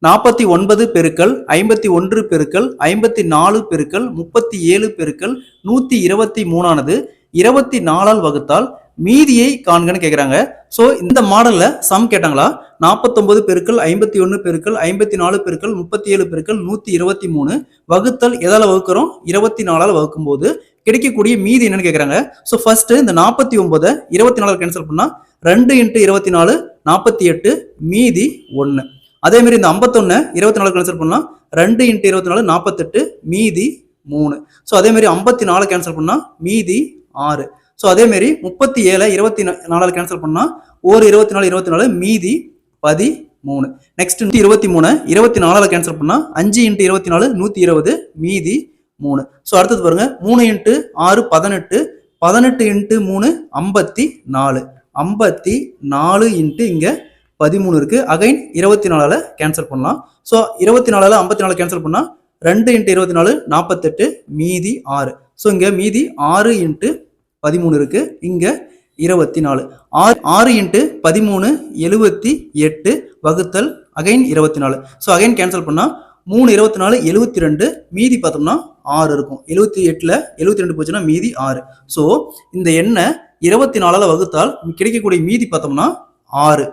49 பெருக்கல் 51 பெருக்கல் 54 பெருக்கல் 37 பெருக்கல் 123 ஆனது 24ஆல் வகுத்தால் மீதியை காண்கன்னு கேட்குறாங்க. ஸோ இந்த மாடல்ல சம் கேட்டாங்களா? 49 பெருக்கல் 51 பெருக்கல் 54 பெருக்கல் 37 பெருக்கல் 123 வகுத்தல் எதால வகுக்கிறோம்? 24ஆல் வகுக்கும் போது கிடைக்கக்கூடிய மீதி என்னன்னு கேட்குறாங்க. ஸோ ஃபர்ஸ்ட் இந்த 49 24 கேன்சல் பண்ணா 2 × 24 48 மீதி 1. அதே மாதிரி இந்த 51 24 கேன்சல் பண்ணா 2 × 24 48 மீதி 3. ஸோ அதே மாதிரி 54 கேன்சல் பண்ணா மீதி 6. ஸோ அதே மாதிரி 37 24 கேன்சல் பண்ணா ஒரு 24 மீதி 13. நெக்ஸ்ட் 23 24 கேன்சல் பண்ணா 5 × 24 120 மீதி 3. ஸோ அடுத்தது பாருங்க 3 × 6 18 18 × 3 54 54 × இங்க 13 இருக்கு. அகைன் 24 கேன்சல் பண்ணலாம். ஸோ 24 54 கேன்சல் பண்ணா 2 × 24 48 மீதி 6. ஸோ இங்க மீதி 6 × 13 இருக்கு. இங்க 24 6 × 13 78 வகுத்தல் அகைன் 24. ஸோ அகைன் கேன்சல் பண்ணா 3 24 72 மீதி பார்த்தோம்னா 6 இருக்கும். 78ல 72 போச்சுன்னா மீதி 6. ஸோ இந்த எண்ணை 24ஆல் வகுத்தால் கிடைக்கக்கூடிய மீதி பார்த்தோம்னா 6.